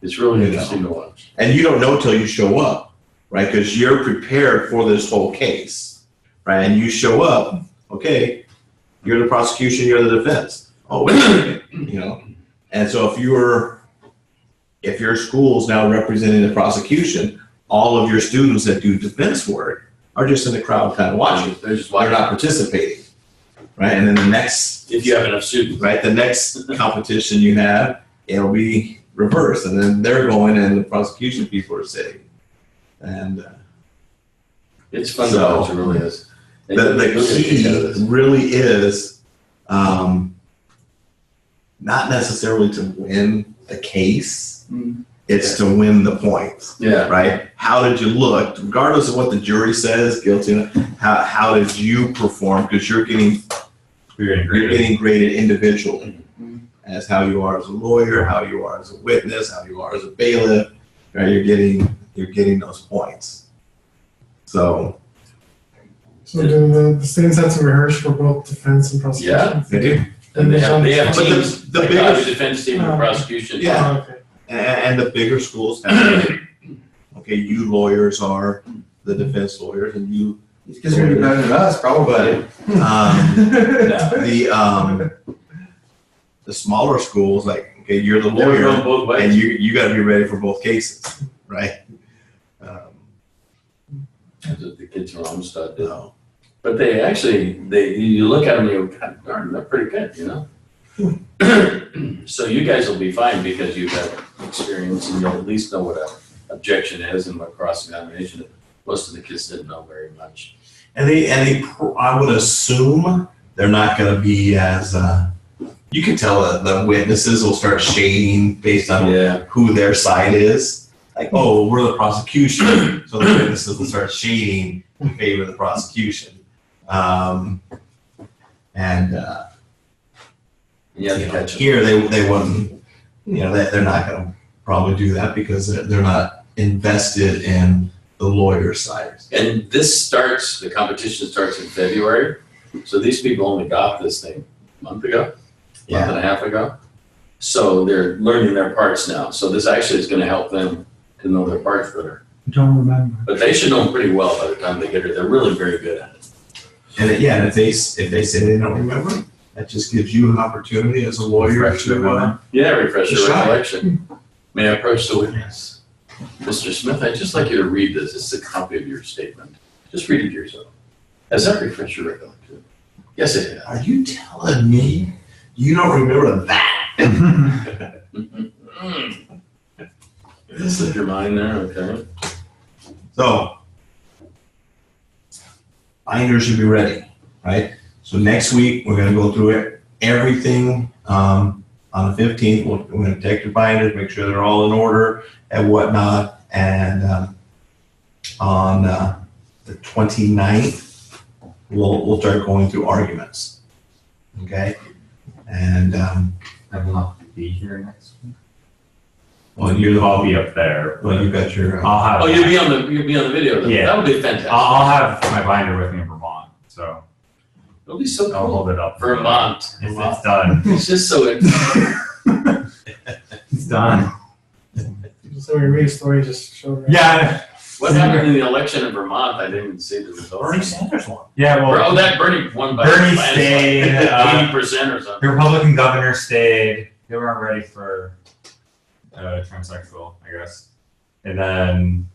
S1: It's really
S7: You
S1: interesting to watch.
S7: And you don't know till you show up, right? Because you're prepared for this whole case, right? And you show up, okay, you're the prosecution, you're the defense. Oh, wait a minute, you know? And so if your school's now representing the prosecution, all of your students that do defense work are just in the crowd kind of watching.
S1: They're just
S7: They're
S1: watching.
S7: not participating, right? And then the next,
S1: If you have enough students.
S7: right, the next competition you have, it'll be reversed, and then they're going and the prosecution people are sitting. And
S1: It's fun to
S7: So,
S1: watch, it really is. And
S7: the
S1: you'll get a kick out of this.
S7: key really is not necessarily to win a case, it's to win the points,
S1: Yeah,
S7: right? How did you look, regardless of what the jury says, guilty, how did you perform? Because you're getting graded individually as how you are as a lawyer, how you are as a witness, how you are as a bailiff, right? You're getting those points. So
S4: So do the students have to rehearse for both defense and prosecution?
S1: Yeah.
S7: they do.
S1: and they have
S7: But
S1: teams,
S7: the
S1: like
S7: bigger-
S1: the defense team and prosecution.
S7: Yeah.
S4: Oh, okay.
S7: And the bigger schools have, okay, you lawyers are the defense lawyers and you,
S3: Because you're gonna be better than us, probably.
S7: the smaller schools, like, okay, you're the
S1: They're
S7: lawyer
S1: going both ways.
S7: and you gotta be ready for both cases, right?
S1: That's what the kids from Amistad did.
S7: No.
S1: But they actually, you look at them and you go, God darn, they're pretty good, you know? So you guys will be fine because you've got experience and you'll at least know what an objection is and what cross-examination is. Most of the kids didn't know very much.
S7: And I would assume they're not gonna be as, you can tell the witnesses will start shading based on
S1: Yeah.
S7: who their side is. Like, oh, we're the prosecution, so the witnesses will start shading in favor of the prosecution.
S1: You have to
S7: You know,
S1: catch them.
S7: here they wouldn't, they're not gonna probably do that because they're not invested in the lawyer side.
S1: And the competition starts in February. So these people only got this thing a month and a half ago. So they're learning their parts now. So this actually is gonna help them to know their parts better.
S2: don't remember.
S1: But they should know them pretty well by the time they get here. They're really very good at it.
S7: And if they say they don't remember, that just gives you an opportunity as a lawyer
S2: Refresh their
S7: to,
S2: memory.
S1: Yeah, refresh your
S7: Shot.
S1: recollection. May I approach the witness? Mr. Smith, I'd just like you to read this. It's a copy of your statement. Just read it to yourself. Has that refreshed your recollection? Yes, it has.
S7: are you telling me you don't remember that?
S1: This is your mind there, okay?
S7: So, binder should be ready, right? So next week, we're gonna go through it, everything, on the 15th, we're gonna take your binders, make sure they're all in order and whatnot, and, on, the 29th, we'll start going through arguments, okay? And,
S2: I will not be here next week.
S7: well, you're,
S2: I'll be up there.
S7: well, you got your,
S2: I'll have.
S1: Oh, you'll be on the video then?
S2: Yeah.
S1: That would be fantastic.
S2: I'll have my binder with me in Vermont, so
S1: It'll be so
S2: I'll
S1: cool.
S2: hold it up.
S1: Vermont.
S2: It's done.
S1: It's just so,
S2: It's done.
S4: So we read a story, just show. her.
S2: Yeah.
S1: what happened in the election in Vermont? I didn't even see the
S7: Bernie
S1: results.
S7: Sanders one.
S2: Yeah. Well,
S1: Oh, that Bernie won by
S2: Bernie stayed,
S1: 80% or something.
S2: the Republican governor stayed. They weren't ready for transsexual, I guess. And then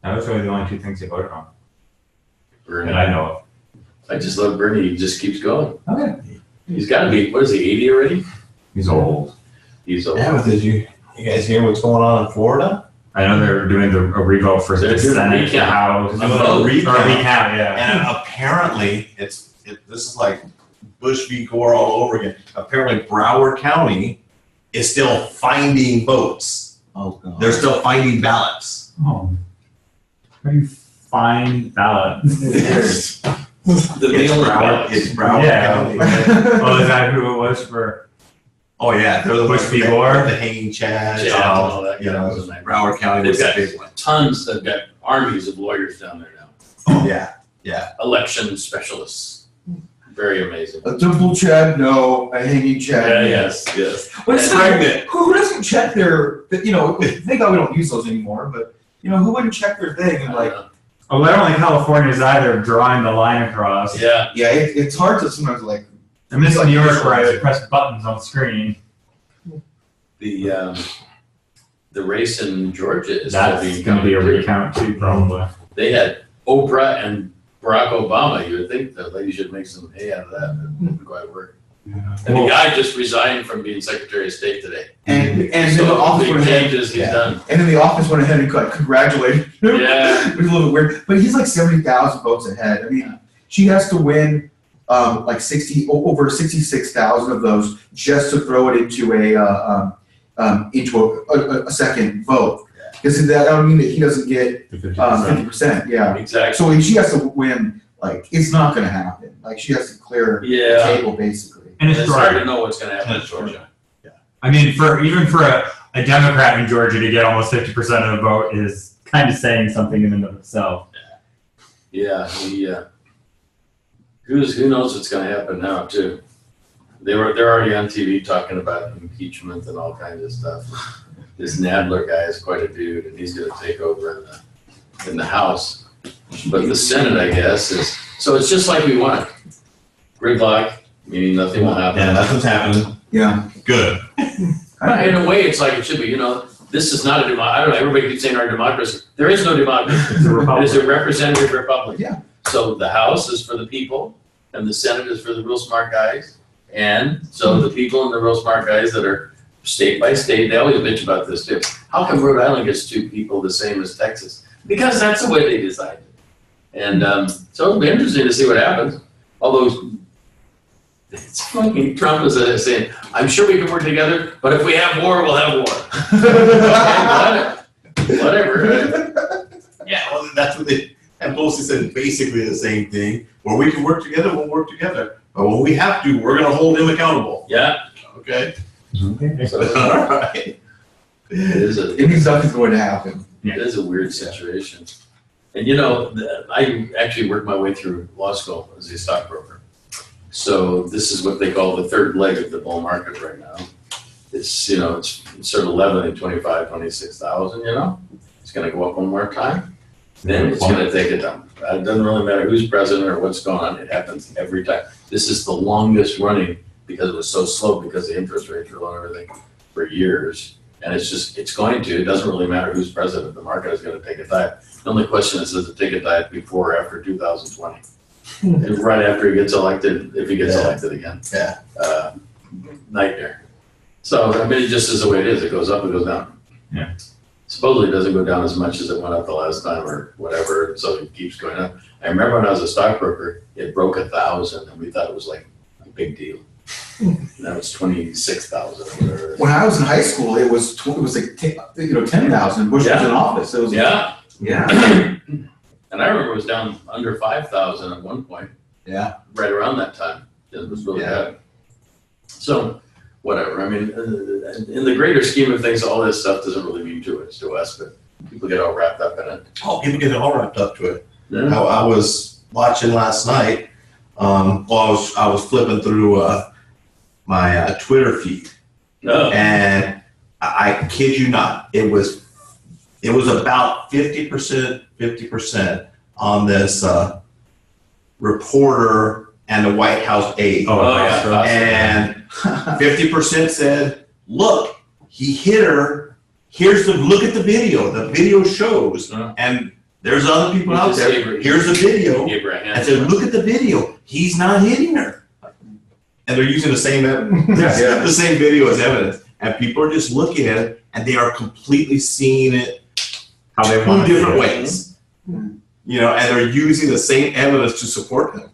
S2: that was really the only two things they voted on
S1: Bernie.
S2: that I know of.
S1: I just love Bernie. He just keeps going.
S2: Okay.
S1: He's got to be, what is he, 80 already?
S2: He's old.
S1: He's old.
S7: Yeah, but did you guys hear what's going on in Florida?
S2: I know they're doing a revote for
S1: They're
S2: the
S1: doing a
S2: Senate, the
S1: recount.
S2: House.
S1: A vote.
S2: Or a recount, yeah.
S7: And apparently, this is like Bush v. Gore all over again. Apparently, Broward County is still finding votes.
S3: Oh, God.
S7: They're still finding ballots.
S2: Oh. How do you find ballots?
S1: The mail-in ballots.
S7: It's Broward
S2: Yeah.
S7: County.
S2: Oh, is that who it was for?
S7: Oh, yeah, they're the
S2: Bush
S7: ones
S2: v.
S7: that-
S2: Gore?
S7: the hanging chads.
S1: Yeah, and all that
S7: You
S1: kind
S7: know,
S1: of thing.
S7: Broward County was
S1: They've
S7: the
S1: got
S7: big one.
S1: tons, they've got armies of lawyers down there now.
S7: Oh, yeah.
S1: Election specialists. Very amazing.
S3: A dimple Chad, no. A hanging Chad,
S1: Yeah,
S3: yes.
S1: yes.
S3: But it's
S1: Pregnant.
S3: who doesn't check their, you know, thank God we don't use those anymore, but, you know, who wouldn't check their thing and like,
S2: Oh, I don't think California's either drawing the line across.
S1: Yeah,
S3: yeah, it's hard to sometimes like,
S2: I miss New York where I would press buttons on the screen.
S1: the race in Georgia is still
S2: That's
S1: being
S2: going to be a
S1: counted, too.
S2: recount too, probably.
S1: They had Oprah and Barack Obama. You would think the lady should make some hay out of that. It didn't quite work.
S7: Yeah.
S1: And the guy just resigned from being Secretary of State today.
S3: and then
S1: So
S3: the office
S1: big
S3: went ahead,
S1: changes he's done.
S3: and then the office went ahead and congratulated him.
S1: Yeah.
S3: It was a little weird, but he's like 70,000 votes ahead. I mean, she has to win like over 66,000 of those just to throw it into a second vote. Because that I don't mean that he doesn't get 50%. Yeah.
S1: Exactly.
S3: So she has to win. Like it's not going to happen. Like she has to clear the
S1: Yeah.
S3: table basically.
S2: And
S1: It's
S2: it's
S1: hard
S2: Georgia.
S1: to know what's going to happen in Georgia.
S2: I mean, even for a Democrat in Georgia to get almost 50% of the vote is kind of saying something in and of itself.
S1: Yeah. Who knows what's going to happen now too? They're already on TV talking about impeachment and all kinds of stuff. This Nadler guy is quite a dude, and he's going to take over in the House. But the Senate, I guess, is so it's just like we want. Gridlock, meaning nothing will happen.
S7: Yeah, that's what's happening.
S3: Yeah.
S7: Good.
S1: But in a way, it's like it should be. You know, this is not a democracy. I don't know. Everybody keeps saying our democracy. There is no democracy.
S2: It's a
S1: It
S2: republic.
S1: is a representative republic.
S3: Yeah.
S1: So the House is for the people, and the Senate is for the real smart guys. And so the people and the real smart guys that are state by state, they always bitch about this too. How come Rhode Island gets 2 people the same as Texas? Because that's the way they decided. And so it'll be interesting to see what happens. Although it's funny, Trump was saying, "I'm sure we can work together, but if we have war, we'll have war." Okay, whatever. Right?
S7: Yeah, well, that's what they, and Pelosi said basically the same thing. Where we can work together, we'll work together. But when we have to, we're gonna hold him accountable.
S1: Yeah.
S7: Okay?
S2: Okay.
S1: So
S7: All right.
S1: it is a
S3: It means nothing's going to happen.
S1: It is a weird situation. And you know, I actually worked my way through law school as a stockbroker. So this is what they call the third leg of the bull market right now. It's, you know, it's sort of leveling 25, 26,000, you know? It's gonna go up one more time, then it's gonna take it down. It doesn't really matter who's president or what's going on, it happens every time. This is the longest running because it was so slow because the interest rates were low and everything for years. And it's going to, it doesn't really matter who's president, the market is gonna take a dive. The only question is, does it take a dive before or after 2020? And right after he gets elected, if he gets elected again.
S7: Yeah.
S1: Nightmare. So, I mean, it just is the way it is, it goes up, it goes down.
S2: Yeah.
S1: Supposedly it doesn't go down as much as it went up the last time or whatever, so it keeps going up. I remember when I was a stockbroker, it broke 1,000 and we thought it was like a big deal. Now it's 26,000 or whatever.
S3: When I was in high school, it was like 10,000. Bush was
S1: Yeah.
S3: in office. It was
S1: Yeah.
S3: yeah.
S1: And I remember it was down under 5,000 at one point.
S3: Yeah.
S1: Right around that time. It was really bad. So, whatever. I mean, in the greater scheme of things, all this stuff doesn't really mean too much to us, but people get all wrapped up in it.
S7: Oh, people get all wrapped up to it.
S1: Yeah.
S7: I was watching last night. I was flipping through my Twitter feed,
S1: No.
S7: and I kid you not, it was about 50% on this reporter and the White House aide.
S2: Oh,
S1: yeah.
S7: And 50% said, "Look, he hit her. Look at the video. The video shows."
S1: Uh-huh.
S7: And there's other people
S1: He
S7: out
S1: just
S7: there.
S1: gave her-
S7: Here's the video.
S1: Give her a hand.
S7: I said, "Look at the video. He's not hitting her." And they're using the same
S3: Yeah.
S7: the same video as evidence. And people are just looking at it and they are completely seeing it
S2: How they
S7: two
S2: want to
S7: different
S2: do it.
S7: ways. You know, and they're using the same evidence to support them.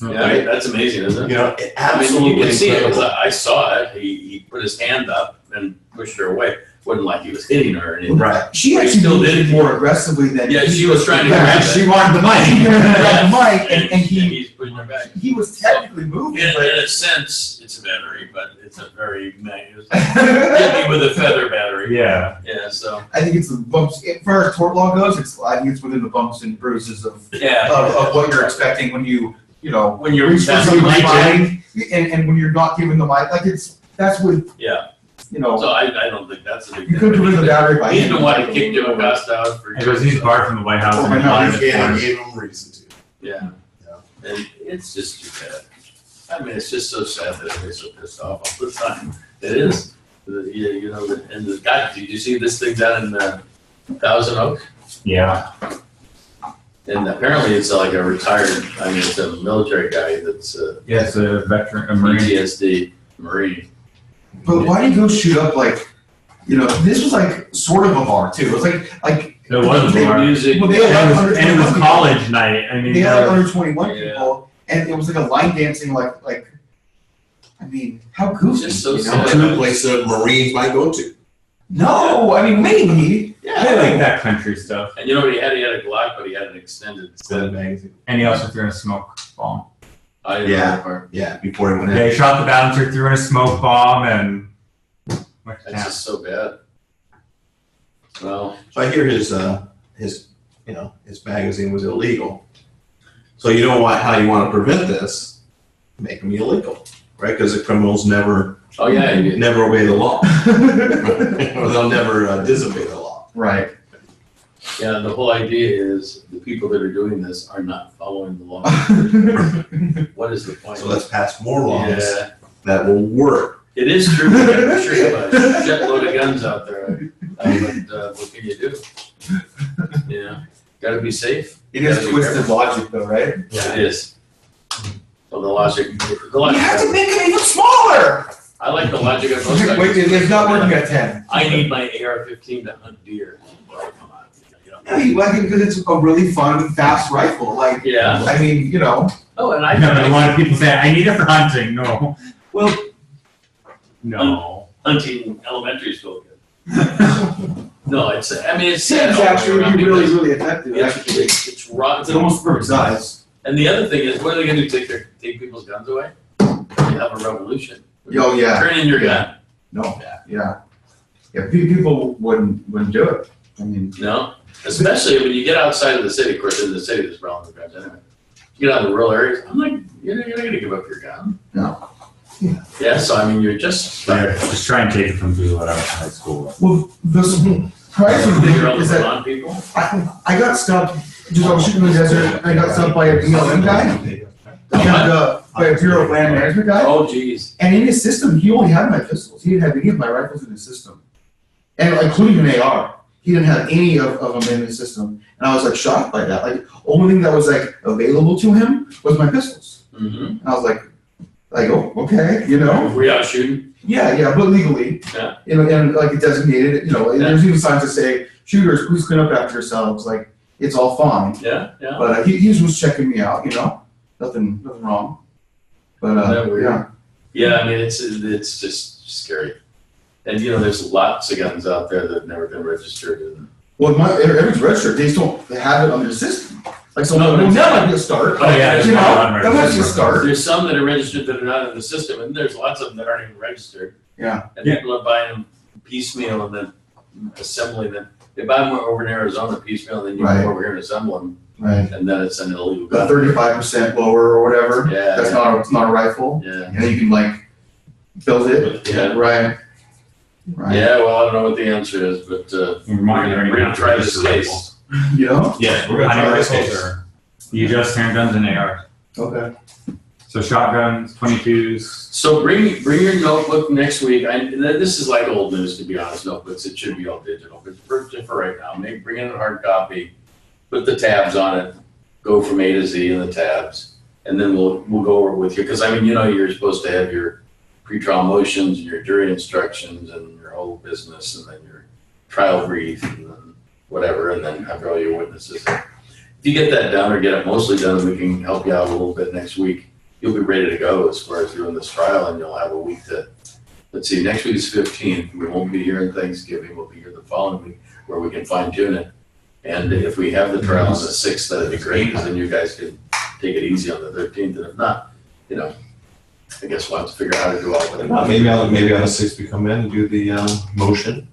S1: Yeah, that's amazing, isn't it?
S7: You know, it
S1: I mean,
S7: absolutely
S1: you can see it.
S7: incredible.
S1: I saw it. He put his hand up and pushed her away. wasn't like he was hitting her or anything.
S7: Right.
S3: She
S1: They
S3: actually
S1: still
S3: moved
S1: did.
S3: it more aggressively than.
S1: Yeah, she was trying to
S3: Yeah,
S1: grab
S3: she
S1: it.
S3: wanted the mic. He grabbed the mic, and he,
S1: he's pushing her back.
S3: he was technically moving,
S1: In
S3: but.
S1: a sense, it's a battery, but it's a very hit me with a feather battery.
S2: Yeah.
S1: Yeah, so
S3: I think it's the bumps, as far as tort law goes, I think it's within the bumps and bruises of
S1: yeah.
S3: of what you're expecting when you know,
S1: When you're
S3: reach for
S1: that's
S3: somebody's
S1: reaching.
S3: mic, and when you're not giving the mic, like that's with,
S1: Yeah.
S3: you know,
S1: So I don't think that's a big
S3: you could
S1: deal.
S3: prevent the battery by.
S1: He didn't want to kick Joe Acosta out for
S2: It was he's barred from the White House.
S3: Oh,
S2: and
S3: my God,
S2: bonded
S7: Yeah, I
S2: for-
S7: gave him reason to.
S1: Yeah. And it's just too bad. I mean, it's just so sad that everybody's so pissed off all the time. It is. You know, and the guy, did you see this thing down in Thousand Oaks?
S2: Yeah.
S1: And apparently it's like a retired, I mean, it's a military guy that's
S2: Yes, a veteran, a Marine.
S1: PTSD Marine.
S3: But why do you go shoot up like, you know, this was like sort of a bar too. It was like
S2: It was a
S3: They-
S2: bar. And
S1: Music.
S3: well, they
S2: it
S3: had
S2: was,
S3: like
S2: college night. I mean,
S3: they had like
S2: uh,
S3: 121
S1: Yeah.
S3: people, and it was like a line dancing like. I mean, how goofy,
S1: Just so
S3: you know?
S1: sad.
S7: To a place that Marines might go to.
S3: No, I mean maybe.
S2: I like that country stuff.
S1: And you know what he had? He had a Glock, but he had an extended
S7: Instead magazine.
S2: And he also threw in a smoke bomb.
S1: I didn't know that part.
S7: Yeah, before he went in.
S2: They shot the bouncer, threw in a smoke bomb, and went to
S1: That's
S2: town.
S1: just so bad. Well,
S7: So I hear his magazine was illegal. So you know how you want to prevent this? Make them illegal, right? Because the criminals never
S1: oh yeah, he did.
S7: never obey the law, or they'll never disobey the law.
S3: Right.
S1: Yeah, the whole idea is the people that are doing this are not following the law. What is the point?
S7: So let's pass more laws
S1: Yeah,
S7: that will work.
S1: it is true. I'm sure you have a shitload of guns out there. But what can you do? Yeah, gotta be safe.
S3: It is
S1: Gotta be
S3: twisted
S1: careful.
S3: logic though, right?
S1: It is. Well, the logic.
S3: You have to make it even smaller.
S1: I like the logic of most
S3: Wait,
S1: guys.
S3: it's not working at 10.
S1: I need my AR-15 to hunt deer. Well, come on, you know.
S3: No, you like it because it's a really fun, fast rifle. Like,
S1: Yeah.
S3: I mean, you know.
S1: Oh, and
S2: I know a lot of people say, I need it for hunting. No.
S1: Well,
S2: No.
S1: hunting elementary school kids. No, it's, I mean, it's sad.
S3: It's
S1: all the way
S3: actually
S1: around
S3: really,
S1: because
S3: really effective. Actually,
S1: It's raw.
S3: it's almost perfect size.
S1: And the other thing is, what are they gonna do, take people's guns away? You have a revolution.
S3: Oh, yeah.
S1: Turn in your gun.
S3: No, yeah. People wouldn't do it. I mean,
S1: No, especially when you get outside of the city. Of course, in the city, there's problems with guns anyway. You get out in the rural areas, I'm like, you're not gonna give up your gun.
S3: No.
S1: Yeah, so I mean, you're just.
S2: Just try and take it from people that are in high school.
S3: well, the surprising thing
S1: You're all the
S3: is that
S1: Vermont people.
S3: I got stopped, just I was shooting in the desert, and I got stopped by a BLM guy, by a Bureau of Land Management guy,
S1: Oh, geez.
S3: and in his system, he only had my pistols. He didn't have any of my rifles in his system. And including an AR. He didn't have any of them in his system. And I was like shocked by that. Like, only thing that was like available to him was my pistols.
S1: Mm-hmm.
S3: And I was like, oh, okay, you know?
S1: Were you out shooting?
S3: Yeah, but legally.
S1: Yeah.
S3: You know, and like it designated, you know, there's even signs that say, shooters, please clean up after yourselves. Like, it's all fine.
S1: Yeah, yeah.
S3: But he was checking me out, you know? Nothing wrong. But,
S1: That weird.
S3: yeah.
S1: Yeah, I mean, it's just scary. And, you know, there's lots of guns out there that have never been registered. And,
S3: Well, everything's registered. They just don't have it on their system. Like, so
S1: No,
S3: that might be a start.
S1: Oh, yeah,
S3: You
S1: it's
S3: know,
S2: not
S3: that might be a start.
S1: there's some that are registered that are not in the system, and there's lots of them that aren't even registered.
S3: Yeah.
S1: And people are buying them piecemeal and then assembling them. They buy them over in Arizona piecemeal, and then you
S3: Right.
S1: come over here and assemble them,
S3: Right.
S1: and then it's an illegal
S3: The
S1: gun.
S3: 35% lower or whatever.
S1: Yeah.
S3: That's not a rifle.
S1: Yeah.
S3: And then you can like build it.
S1: Yeah.
S3: Right. Right.
S1: Yeah, well, I don't know what the answer is, but
S2: In Vermont,
S1: we're gonna try this case.
S3: You know?
S7: Yes, we're gonna try this case.
S2: You just handguns and ARs.
S3: Okay.
S2: So shotguns, 22s.
S1: So bring your notebook next week. This is like old news, to be honest. Notebooks, it should be all digital, but for right now, maybe bring in a hard copy, put the tabs on it, go from A to Z in the tabs, and then we'll go over it with you. Because I mean, you know, you're supposed to have your pretrial motions, your jury instructions, and your whole business, and then your trial brief, and then whatever, and then have all your witnesses. If you get that done or get it mostly done, we can help you out a little bit next week. You'll be ready to go as far as doing this trial, and you'll have a week to let's see, next week is 15th. We won't be here on Thanksgiving. We'll be here the following week where we can fine tune it. And if we have the trial on the 6th, that'd be great, because then you guys can take it easy on the 13th. And if not, you know, I guess we'll have to figure out how to do all of it.
S7: Maybe on the 6th we come in and do the motion.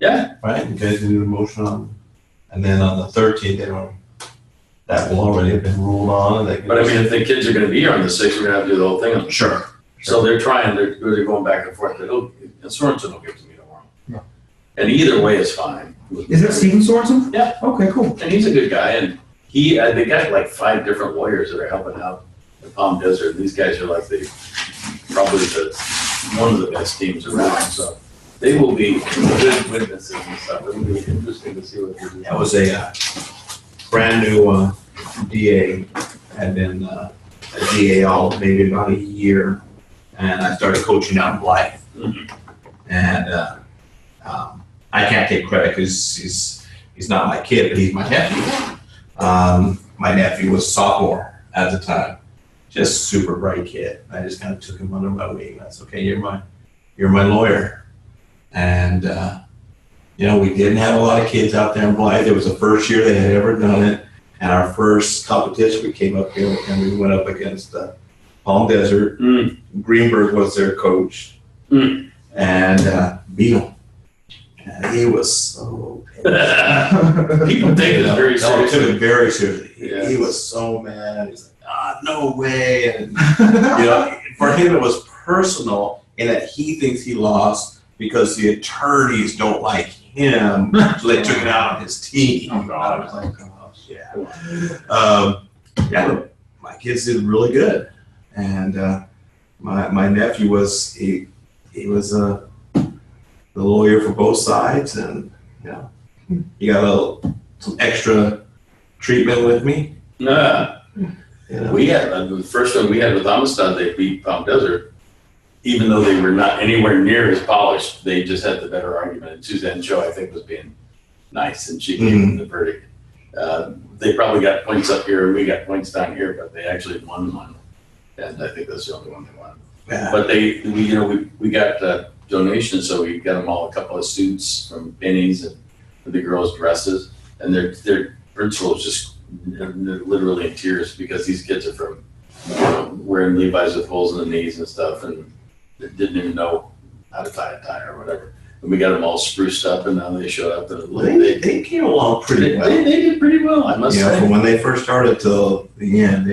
S1: Yeah.
S7: Right, you guys do the motion on, and then on the 13th, that will already have been ruled on. And they can
S1: But I mean, if the kids are gonna be here on the 6th, we're gonna have to do the whole thing on the
S7: Sure.
S1: So they're going back and forth, and Sorensen will give to me tomorrow.
S3: Yeah.
S1: And either way is fine.
S3: Is that Stephen Sorensen?
S1: Yeah.
S3: Okay, cool.
S1: And he's a good guy, and they got like 5 different lawyers that are helping out in Palm Desert. These guys are like probably one of the best teams around, so they will be good witnesses and stuff. It'll be interesting to see what they do.
S7: That was a brand new DA, had been a DA maybe about a year, and I started coaching out in Blythe.
S1: Mhm.
S7: And I can't take credit because he's not my kid, but he's my nephew. My nephew was a sophomore at the time, just super bright kid. I just kind of took him under my wing. That's okay. You're my lawyer. And you know, we didn't have a lot of kids out there in Blythe. It was the first year they had ever done it. And our first competition, we came up here and we went up against Palm Desert.
S1: Mm.
S7: Greenberg was their coach.
S1: Mm.
S7: And beat him. And he was so
S1: People take this very
S7: took
S1: seriously.
S7: it very seriously.
S1: Yeah.
S7: He was so mad. He's like, no way. And, you know, for him, it was personal in that he thinks he lost because the attorneys don't like him. So they took it out on his team.
S3: Oh, God.
S7: I was like, gosh, yeah. Yeah, my kids did really good. And my nephew was, he was the lawyer for both sides, and you know, he got some extra treatment with me.
S1: Nah.
S7: You know?
S1: We had, the first one we had with Amistad, they beat Palm Desert, even though they were not anywhere near as polished. They just had the better argument. And Suzanne Cho, I think, was being nice, and she gave them the verdict. They probably got points up here, and we got points down here, but they actually won one. And I think that's the only one they won.
S7: Yeah.
S1: But we got donations, so we got them all a couple of suits from Benny's and the girls' dresses, and their principal was just literally in tears because these kids are from wearing Levi's with holes in the knees and stuff, and didn't even know how to tie a tie or whatever. And we got them all spruced up, and now they showed up, and
S7: They came along pretty well.
S1: They did pretty well, I must
S7: You know,
S1: say.
S7: from when they first started till the end,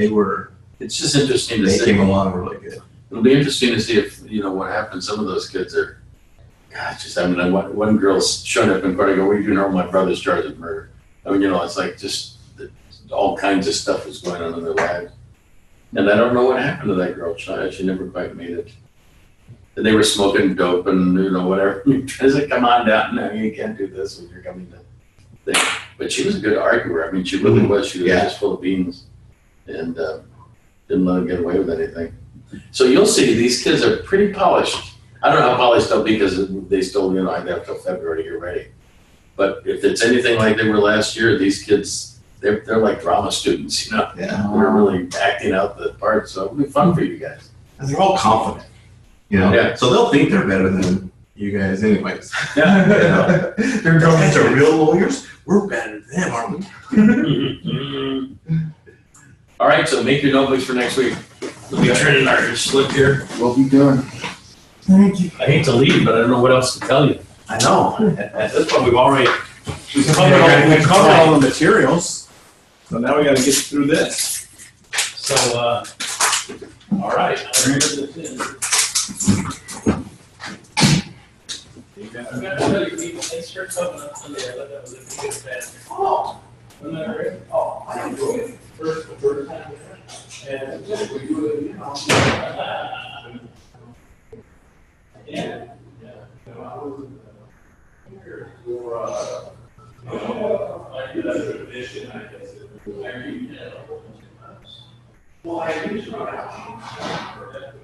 S1: It's just interesting to
S7: they
S1: see.
S7: came along really good.
S1: It'll be interesting to see if, what happens. Some of those kids are, one girl showed up in court. I go, what are you doing? Oh, my brother's charged with murder. I mean, it's like just all kinds of stuff was going on in their lives. And I don't know what happened to that girl. She never quite made it. And they were smoking dope and, whatever. I was like, come on down. No, you can't do this when you're coming to thing. But she was a good arguer. I mean, she really was. She was just full of beans. And didn't let them get away with anything. So you'll see these kids are pretty polished. I don't know how polished they'll be because they still, I have till February to get ready. But if it's anything like they were last year, these kids, they're like drama students,
S7: Yeah.
S1: They're really acting out the part. So it'll be fun for you guys.
S7: And they're all confident.
S1: Yeah.
S7: So they'll think they're better than you guys anyways.
S1: Yeah.
S3: They're going
S7: Guys are real lawyers. We're better than them, aren't we?
S1: All right, so make your notebooks for next week. Let me turn in our slip here.
S3: We'll be doing. Thank you.
S1: I hate to leave, but I don't know what else to tell you.
S7: I know. At this point, we've covered all the materials. So now we gotta get through this.
S1: So, all right. Thanks for coming up Sunday. I thought that was a good event. Oh, wasn't that great? Oh, I enjoyed it. First time. And we do it, yeah. I was here for, I did that tradition, I guess. I read, well, I usually